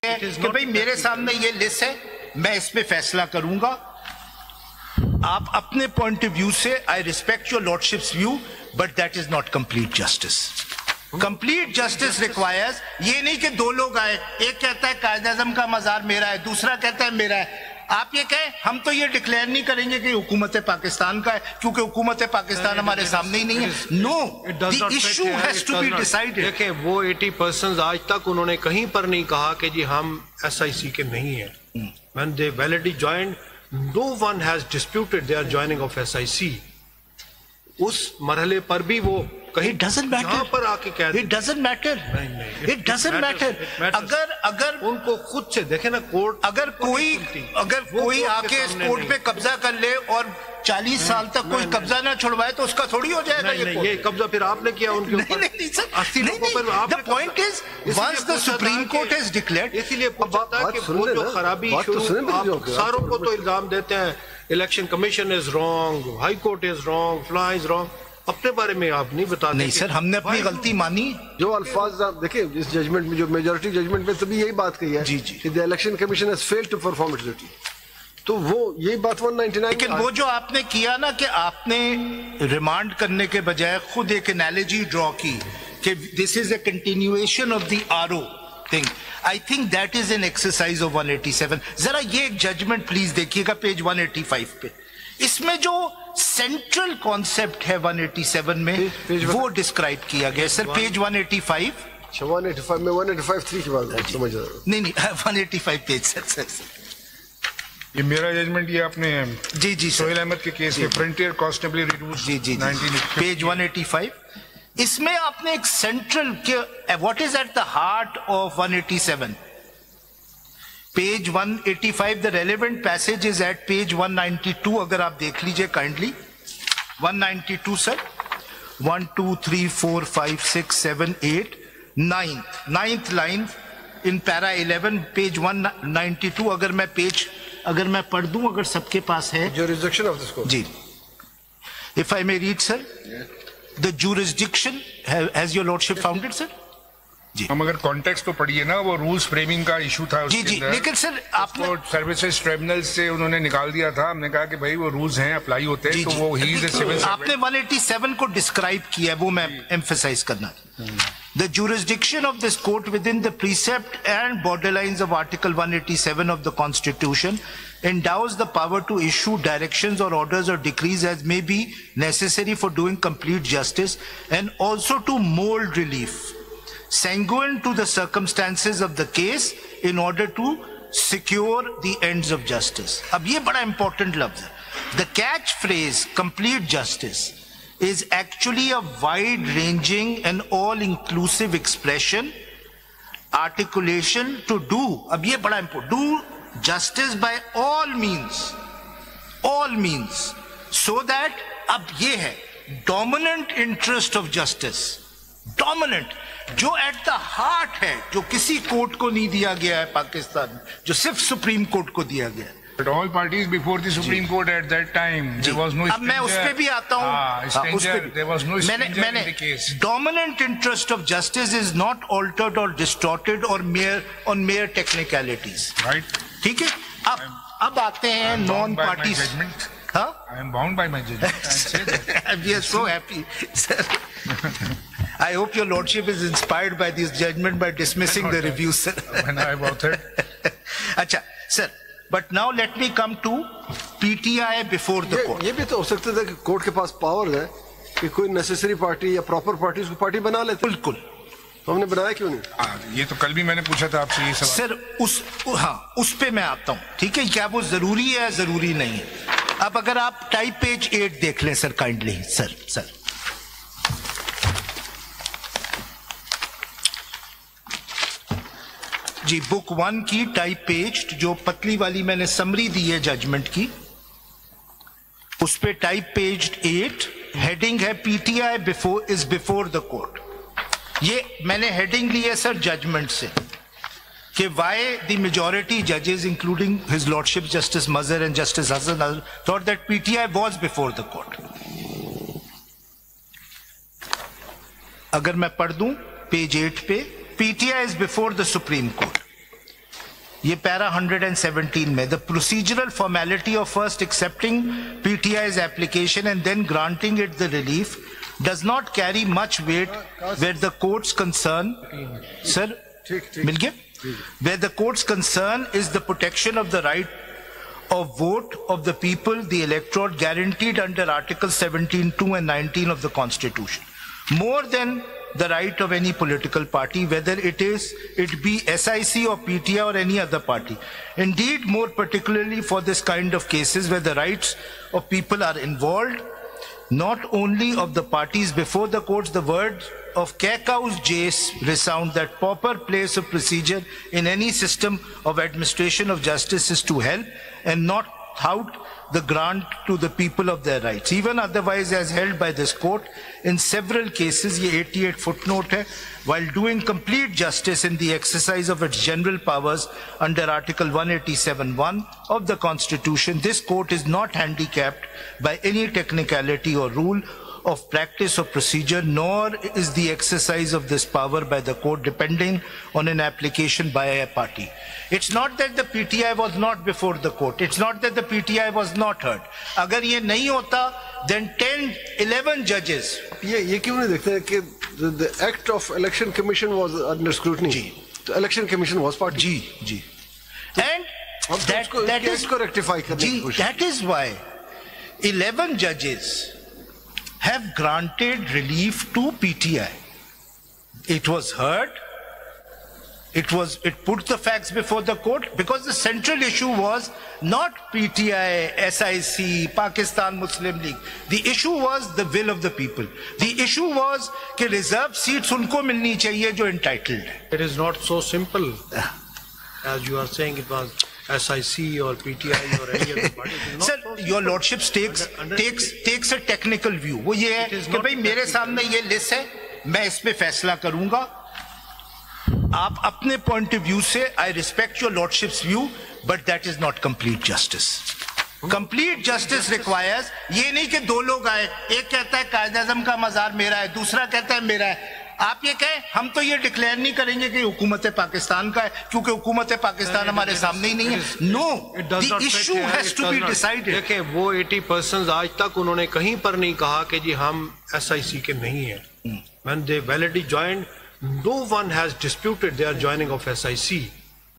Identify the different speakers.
Speaker 1: कि भाई मेरे सामने ये लिस्ट है, मैं इस पे फैसला करूंगा। आप अपने पॉइंट ऑफ व्यू से, I respect your lordships view, but that is not complete justice. Complete justice requires, ये नहीं कि दो लोग आए, एक कहता है कायदे आज़म का मजार मेरा है, दूसरा कहता है मेरा है। आप ये कहें हम तो ये डिक्लेयर नहीं करेंगे कि हुकूमत पाकिस्तान का है, क्योंकि हुकूमत पाकिस्तान हमारे सामने ही नहीं है। No, the issue has to be decided.
Speaker 2: देखिए, वो 80% आज तक उन्होंने कहीं पर नहीं कहा कि जी हम SIC के नहीं है। When they validly joined, no one has disputed their joining of SIC. उस मरहले पर भी वो कहीं
Speaker 1: It doesn't matter.
Speaker 2: पर आके कह
Speaker 1: It doesn't matter. It doesn't matter. अगर
Speaker 2: उनको खुद से देखे ना कोर्ट, अगर
Speaker 1: कोई आके इस कोर्ट पे कब्जा कर ले और 40 साल तक कोई कब्जा ना छुड़वाए तो उसका थोड़ी हो जाएगा
Speaker 2: ये कब्जा फिर आपने किया उनके ऊपर।
Speaker 1: The point is, once the Supreme Court has declared,
Speaker 2: इसीलिए पूछा था कि वो जो खराबी सारों को तो इल्जाम देते हैं, election commission is wrong, high court is wrong, फला इज रॉन्ग, अपने बारे में आप नहीं बताते।
Speaker 1: नहीं सर, हमने अपनी गलती मानी।
Speaker 3: जो अल्फाज आप देखिए इस जजमेंट में, जो मेजॉरिटी जजमेंट में तभी यही बात कही है
Speaker 1: जी
Speaker 3: कि the election commission has failed to perform its duty. तो वो यही बात 199।
Speaker 1: लेकिन वो जो आपने किया ना कि आपने रिमांड करने के बजाय खुद एक एनालॉजी ड्रॉ की कि this is a continuation of the RO thing, I think that is an exercise of 187। जरा ये जजमेंट प्लीज देखिएगा पेज 185 पे। इसमें जो सेंट्रल कॉन्सेप्ट है 187 में वो डिस्क्राइब किया गया सर, पेज 185।
Speaker 3: 185 में 185(3) की बात समझ रहा हूं।
Speaker 1: नहीं 185 पेज सर।
Speaker 4: ये मेरा जजमेंट ये आपने
Speaker 1: जी
Speaker 4: सोहेल अहमद के केस में फ्रंटियर कॉन्स्टेबली रिड्यूस
Speaker 1: जी पेज 185। इसमें आपने एक सेंट्रल के what is at the heart of 187, page 185, the relevant passage is at page 192। अगर आप देख लीजिए kindly 192 sir, 1 2 3 4 5 6 7 8 9th line in para 11 page 192। अगर मैं पढ़ दूं, अगर सबके पास है
Speaker 3: jurisdiction of this court
Speaker 1: ji, if I may read sir, the jurisdiction has your lordship found it sir? जी,
Speaker 4: हम अगर कॉन्टेक्स्ट तो पढ़िए ना, वो रूल्स फ्रेमिंग का इशू था
Speaker 1: जी जी, लेकिन सर आपने
Speaker 4: सर्विसेज ट्रिब्यूनल से उन्होंने निकाल दिया था। हमने कहा कि भाई वो रूल्स हैं, अप्लाई होते हैं, तो वो ही इज अ सिविल सर्वेंट।
Speaker 1: आपने 187 को डिस्क्राइब किया है, वो मैं एम्फसाइज करना। The jurisdiction of this court within the precept and borderlines of Article 187 of the Constitution endows the power to issue directions or orders or decrees as may be necessary for doing complete justice and also to mold relief sanguine to the circumstances of the case in order to secure the ends of justice. अब ये बड़ा important लफ्ज है। The catch phrase complete justice is actually a wide-ranging and all-inclusive expression, articulation to do, अब ये बड़ा important, do justice by all means, so that अब ये है dominant interest of justice, dominant, जो at the heart है, जो किसी कोर्ट को नहीं दिया गया है पाकिस्तान में, जो सिर्फ सुप्रीम कोर्ट को दिया गया है।
Speaker 4: But all parties before the Supreme Court at that time, there was no.
Speaker 1: अब मैं उस पे भी आता हूँ।
Speaker 4: There was no stranger in the case.
Speaker 1: Dominant interest of justice is not altered or distorted or mere technicalities.
Speaker 4: Right.
Speaker 1: ठीक है। अब आते हैं नॉन पार्टीज। हाँ?
Speaker 4: I am bound by my judgment.
Speaker 1: We are so happy, sir. I hope your lordship is inspired by this judgment by dismissing the review, sir.
Speaker 4: When I authored.
Speaker 1: अच्छा, sir. But now let me come to PTI before the court.
Speaker 3: ये भी तो हो सकता था कि court के पास power है कि कोई नेसेसरी पार्टी या प्रॉपर पार्टी उसको पार्टी बना लेते।
Speaker 1: बिल्कुल।
Speaker 3: तो हमने बनाया क्यों नहीं?
Speaker 4: ये तो कल भी मैंने पूछा था आपसे ये सवाल।
Speaker 1: सर उस पे मैं आता हूँ, ठीक है, क्या वो जरूरी है जरूरी नहीं है। अब अगर आप टाइप पेज 8 देख लें सर काइंडली, सर जी, बुक 1 की टाइप पेज, जो पतली वाली मैंने समरी दी है जजमेंट की, उस पे टाइप पेज 8, हेडिंग है PTI बिफोर द कोर्ट। ये मैंने हेडिंग ली है सर जजमेंट से कि वाई द मेजॉरिटी जजेस including his lordship justice Mazhar and justice Hasan thought that PTI was before the court. अगर मैं पढ़ दूं पेज 8 पे, PTI is before the Supreme Court. ये पैरा 117 में, the procedural formality of first accepting PTI's application and then granting it the relief does not carry much weight where the court's concern, sir, मिल गया? Where the court's concern is the protection of the right of vote of the people, the electorate, guaranteed under Article 17(2) and 19 of the Constitution, more than the right of any political party, whether it be SIC or PTI or any other party. Indeed, more particularly for this kind of cases where the rights of people are involved, not only of the parties before the courts, the words of Kekau's Jace resound that proper place of procedure in any system of administration of justice is to help and not tout the grant to the people of their rights, even otherwise as held by this court in several cases. ये 88 footnote है, while doing complete justice in the exercise of its general powers under Article 187(1) of the Constitution, this court is not handicapped by any technicality or rule of practice or procedure, nor is the exercise of this power by the court depending on an application by a party. It's not that the PTI was not before the court. It's not that the PTI was not heard. अगर ये नहीं होता, then 11 judges.
Speaker 3: ये क्यों नहीं देखते कि the act of election commission was under scrutiny?
Speaker 1: Ji.
Speaker 3: The election commission was party.
Speaker 1: Ji. And that is
Speaker 3: को rectify करने की कोशिश.
Speaker 1: That is why 11 judges have granted relief to PTI. It was heard. It put the facts before the court, because the central issue was not PTI, SIC, Pakistan Muslim League. The issue was the will of the people. The issue was कि reserved seats उनको मिलनी चाहिए जो entitled.
Speaker 2: It is not so simple as you are saying it was SIC or PTI or any other party.
Speaker 1: Sir, your lordship takes a technical view. वो ये है कि भाई मेरे सामने ये लिस्ट है, मैं इस पे फैसला करूंगा. आप अपने point of view से, I respect your lordship's view, but that is not complete justice. Complete justice requires ये नहीं कि दो लोग आए, एक कहता है कायदे आज़म का मज़ार मेरा है, दूसरा कहता है मेरा है. आप ये कहें हम तो ये डिक्लेयर नहीं करेंगे कि हुकूमत पाकिस्तान का है क्योंकि हुकूमत पाकिस्तान हमारे सामने ही नहीं है. No, the issue has to be decided.
Speaker 2: देखिए वो 80% आज तक उन्होंने कहीं पर नहीं कहा कि जी हम SIC के नहीं हैं. When they validly joined, no one has disputed their joining of SIC.